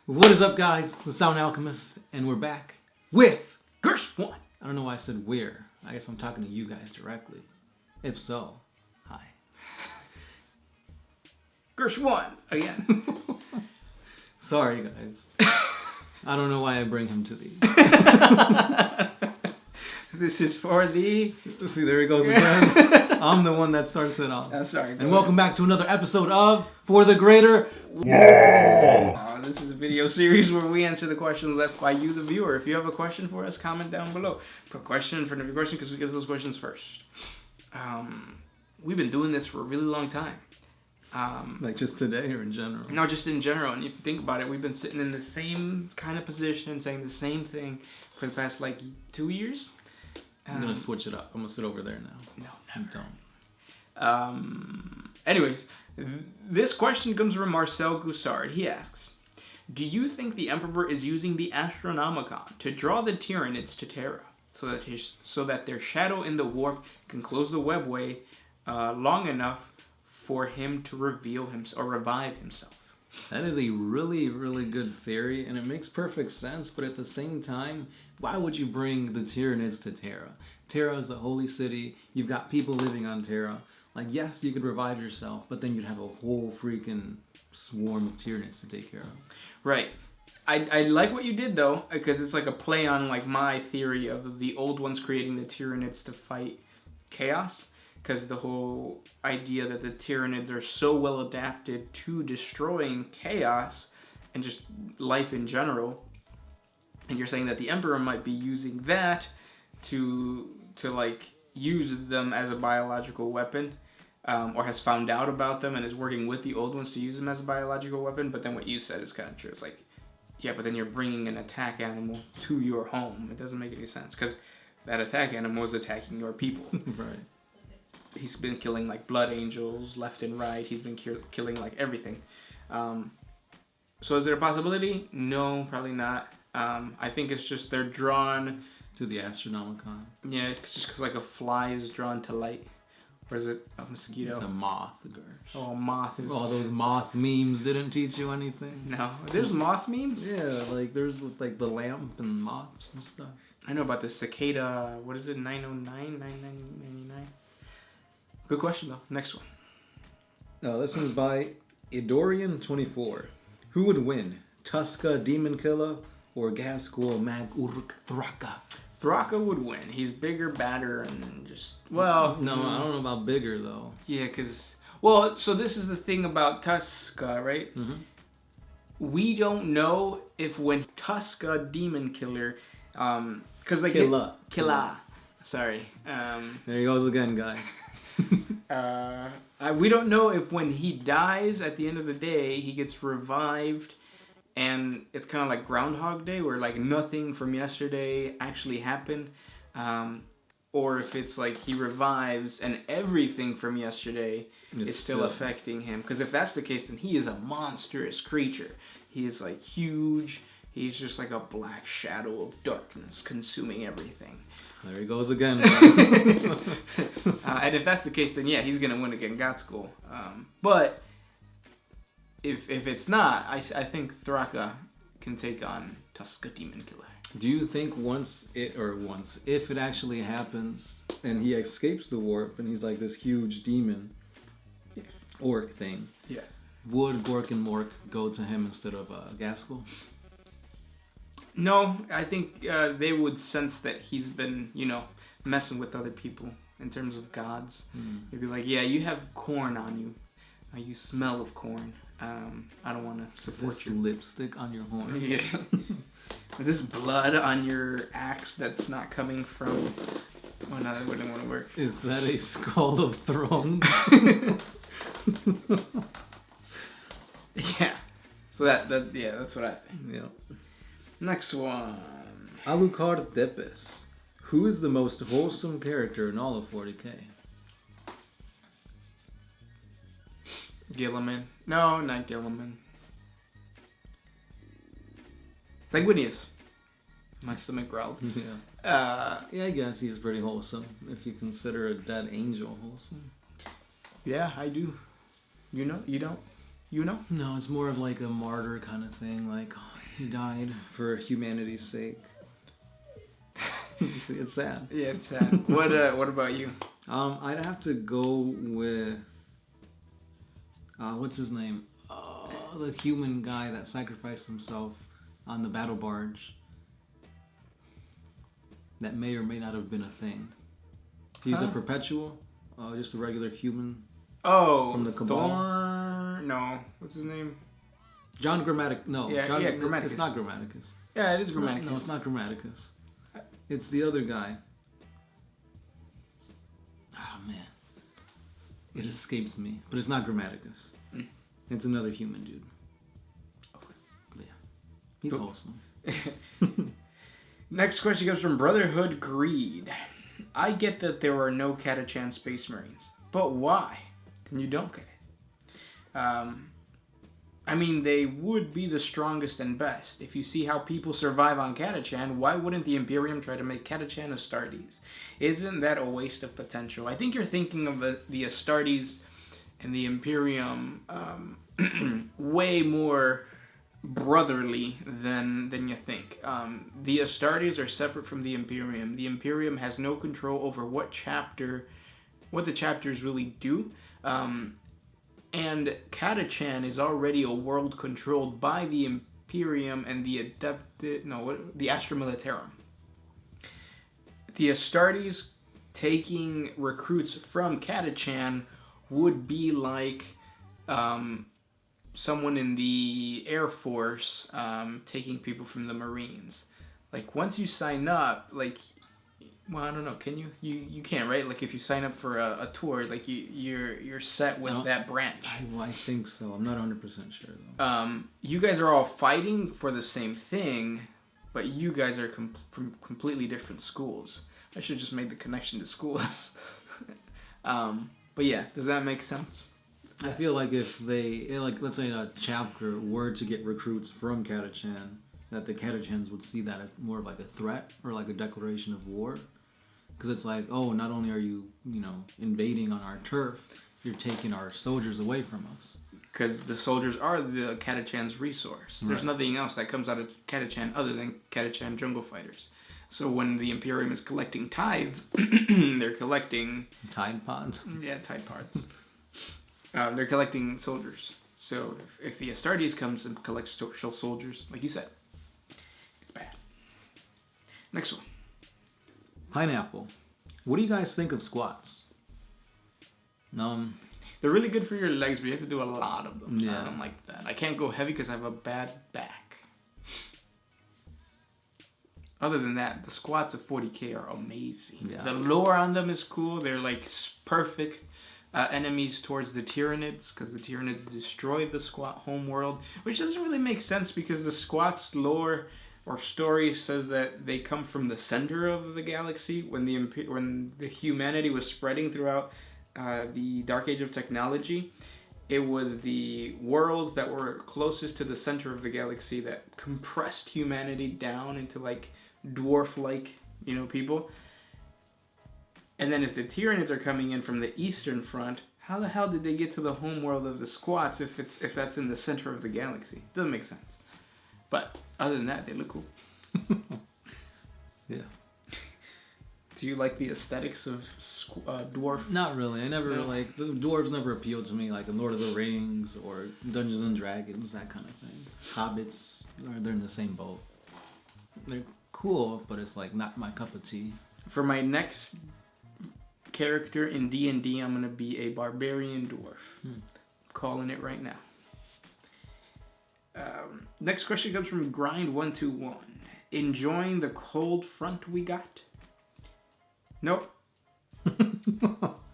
What is up, guys? It's the Sound Alchemist, and we're back with Gersh 1. I don't know why I said we're. I guess I'm talking to you guys directly. If so, hi. Gersh 1 again. Sorry, guys. I don't know why I bring him to these. This is for the... See, there he goes again. I'm the one that starts it off. Sorry. And welcome back to another episode of For the Greater... This is a video series where we answer the questions left by you, the viewer. If you have a question for us, comment down below. Put a question in front of your question because we get those questions first. We've been doing this for a really long time. Like just today or in general? No, just in general. And if you think about it, we've been sitting in the same kind of position, saying the same thing for the past, 2 years. I'm going to switch it up. I'm going to sit over there now. No, never. Don't. Anyways, this question comes from Marcel Goussard. He asks, do you think the Emperor is using the Astronomicon to draw the Tyranids to Terra, so that their shadow in the warp can close the webway long enough for him to reveal himself or revive himself? That is a really, really good theory, and it makes perfect sense, but at the same time, why would you bring the Tyranids to Terra? Terra is the holy city. You've got people living on Terra. Yes, you could revive yourself, but then you'd have a whole freaking swarm of Tyranids to take care of. Right. I like what you did, though, because it's like a play on my theory of the old ones creating the Tyranids to fight chaos. Because the whole idea that the Tyranids are so well adapted to destroying chaos and just life in general. And you're saying that the Emperor might be using that to use them as a biological weapon, or has found out about them and is working with the old ones to use them as a biological weapon. But then what you said is kind of true. It's yeah, but then you're bringing an attack animal to your home. It doesn't make any sense because that attack animal is attacking your people. Right. He's been killing blood angels left and right. He's been killing everything. So is there a possibility? No, probably not. I think it's just they're drawn to the Astronomicon. Yeah, just because a fly is drawn to light. Or is it a mosquito? It's a moth, Gersh. Oh, a moth is... All those moth memes didn't teach you anything? No. There's moth memes? Yeah, there's with the lamp and moths and stuff. I know about the cicada, what is it, 909, 9999? Good question, though. Next one. This one's by Idorian24. Who would win, Tuska Demon Killer or Gasgul Mag Uruk Thraka? Thraka would win. He's bigger, badder, and just... Well... No, I don't know about bigger, though. Yeah, because... Well, so this is the thing about Tuska, right? Mm-hmm. We don't know if when Tuska Demon Killer... Because Killa. Sorry. There he goes again, guys. We don't know if when he dies at the end of the day, he gets revived... And it's kind of like Groundhog Day, where nothing from yesterday actually happened, or if it's he revives and everything from yesterday is still affecting him. Because if that's the case, then he is a monstrous creature. He is huge. He's just a black shadow of darkness consuming everything. There he goes again. And if that's the case, then yeah, he's gonna win against Gatskull. But If it's not, I think Thraka can take on Tuska Demon Killer. Do you think if it actually happens and he escapes the warp and he's this huge demon orc thing, would Gork and Mork go to him instead of Gaskull? No, I think they would sense that he's been, messing with other people in terms of gods. They'd be yeah, you have corn on you. You smell of corn. I don't want to support you. Lipstick on your horn. Yeah. Is this blood on your axe that's not coming from... Oh, no, that wouldn't want to work. Is that a skull of thrones? Yeah. So that's what I think. Yeah. Next one. Alucard Tepes. Who is the most wholesome character in all of 40K? Gilliman. No, not Gilliman. Sanguinius. My stomach growled. Yeah. I guess he's pretty wholesome, if you consider a dead angel wholesome. Yeah, I do. You know? You don't? You know? No, it's more of like a martyr kind of thing. Like, oh, he died for humanity's sake. You see, it's sad. Yeah, it's sad. What about you? I'd have to go with what's his name? The human guy that sacrificed himself on the battle barge. That may or may not have been a thing. He's a perpetual, just a regular human. Oh, from the Cabal. No, what's his name? John Grammatic. No, yeah, Grammaticus. It's not Grammaticus. Yeah, it is Grammaticus. No, it's not Grammaticus. It's the other guy. Oh man, it escapes me, but it's not Grammaticus. Mm. It's another human dude. Okay. Yeah, he's awesome. Next question comes from Brotherhood Greed. I get that there are no Katachan Space Marines, but why? And you don't get it. I mean, they would be the strongest and best. If you see how people survive on Katachan, why wouldn't the Imperium try to make Katachan Astartes? Isn't that a waste of potential? I think you're thinking of the Astartes and the Imperium way more brotherly than you think. The Astartes are separate from the Imperium. The Imperium has no control over what the chapters really do. And Katachan is already a world controlled by the Imperium and the Astra Militarum. The Astartes taking recruits from Katachan would be like someone in the Air Force taking people from the Marines. Like, once you sign up, like, well, I don't know. Can you? You can't, right? Like, if you sign up for a tour, like you're set with that branch. I think so. I'm not 100% sure though. You guys are all fighting for the same thing, but you guys are from completely different schools. I should just make the connection to schools. But yeah, does that make sense? I feel like if they, like, let's say a chapter were to get recruits from Katachan, that the Katachans would see that as more of like a threat or like a declaration of war. Because it's like, oh, not only are you, invading on our turf, you're taking our soldiers away from us. Because the soldiers are the Katachan's resource. There's nothing else that comes out of Katachan other than Katachan jungle fighters. So when the Imperium is collecting tithes, they're collecting... Tide pods? Yeah, tide pods. They're collecting soldiers. So if the Astartes comes and collects soldiers, like you said, it's bad. Next one. Pineapple. What do you guys think of squats? They're really good for your legs, but you have to do a lot of them. Yeah. I don't like that. I can't go heavy because I have a bad back. Other than that, the squats of 40K are amazing. Yeah. The lore on them is cool. They're like perfect enemies towards the Tyranids, because the Tyranids destroyed the squat homeworld, which doesn't really make sense because the squats lore or story says that they come from the center of the galaxy when the humanity was spreading throughout the Dark Age of technology. It was the worlds that were closest to the center of the galaxy that compressed humanity down into like dwarf-like, people. And then if the Tyranids are coming in from the Eastern Front, how the hell did they get to the homeworld of the squats if that's in the center of the galaxy? Doesn't make sense. But other than that, they look cool. Yeah. Do you like the aesthetics of dwarf? Not really. I never the dwarves never appealed to me, like in Lord of the Rings or Dungeons and Dragons, that kind of thing. Hobbits, they're in the same boat. They're cool, but it's like not my cup of tea. For my next character in D&D, I'm gonna be a barbarian dwarf. Calling it right now. Next question comes from Grind121. Enjoying the cold front we got? Nope.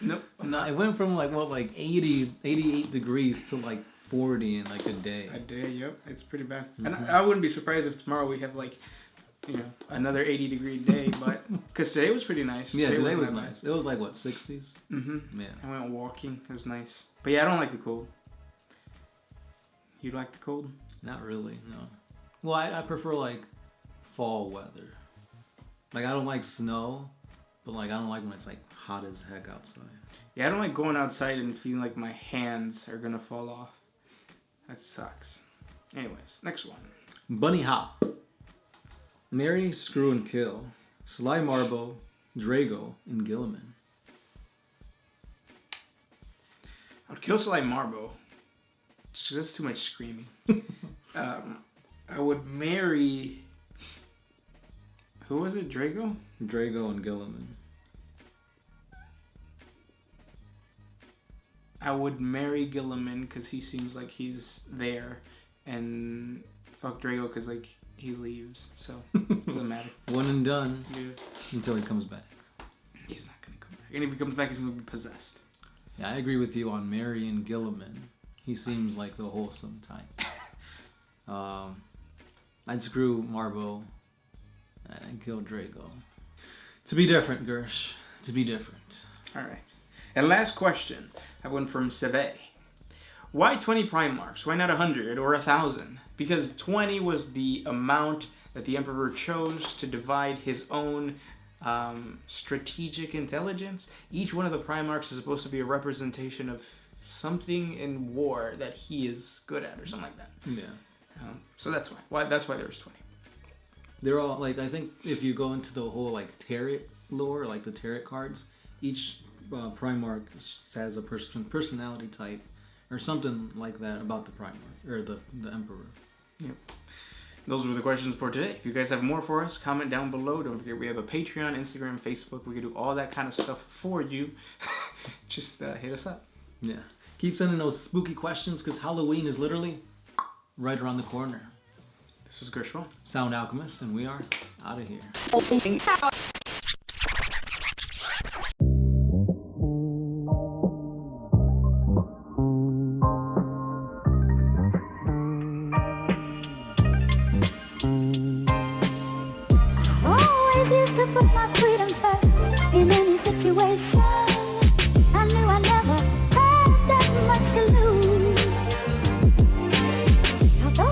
Nope. I'm not. It went from 88 degrees to 40 in a day. A day, yep. It's pretty bad. And I wouldn't be surprised if tomorrow we have another 80-degree day, but because today was pretty nice. Yeah, today was nice. It was 60s? Mm-hmm. Yeah. I went walking. It was nice. But yeah, I don't like the cold. You like the cold? Not really, no. Well, I prefer fall weather. I don't like snow, but I don't like when it's hot as heck outside. Yeah, I don't like going outside and feeling like my hands are gonna fall off. That sucks. Anyways, next one. Bunny Hop. Marry, screw, and kill. Sly Marbo, Drago, and Gilliman. I would kill Sly Marbo. That's too much screaming. I would marry... Who was it? Drago? Drago and Gilliman. I would marry Gilliman because he seems like he's there, and fuck Drago because like he leaves, so it doesn't matter. One and done. Yeah. Until he comes back. He's not gonna come back, and if he comes back, he's gonna be possessed. Yeah, I agree with you on marrying Gilliman. He seems like the wholesome type. I'd screw Marbo and kill Drago. To be different, Gersh. To be different. All right. And last question. I have one from Seve. Why 20 Primarchs? Why not 100 or 1,000? Because 20 was the amount that the Emperor chose to divide his own strategic intelligence. Each one of the Primarchs is supposed to be a representation of something in war that he is good at or something like that. Yeah. So that's why. That's why there's 20. They're all, like, I think if you go into the whole, like, Tarot lore, like the Tarot cards, each Primarch has a personality type or something like that about the Primarch, or the Emperor. Yep. Those were the questions for today. If you guys have more for us, comment down below. Don't forget we have a Patreon, Instagram, Facebook. We can do all that kind of stuff for you. Just hit us up. Yeah. Keep sending those spooky questions because Halloween is literally right around the corner. This was Gershwin, Sound Alchemist, and we are out of here. Always used to put my freedom first in any situation.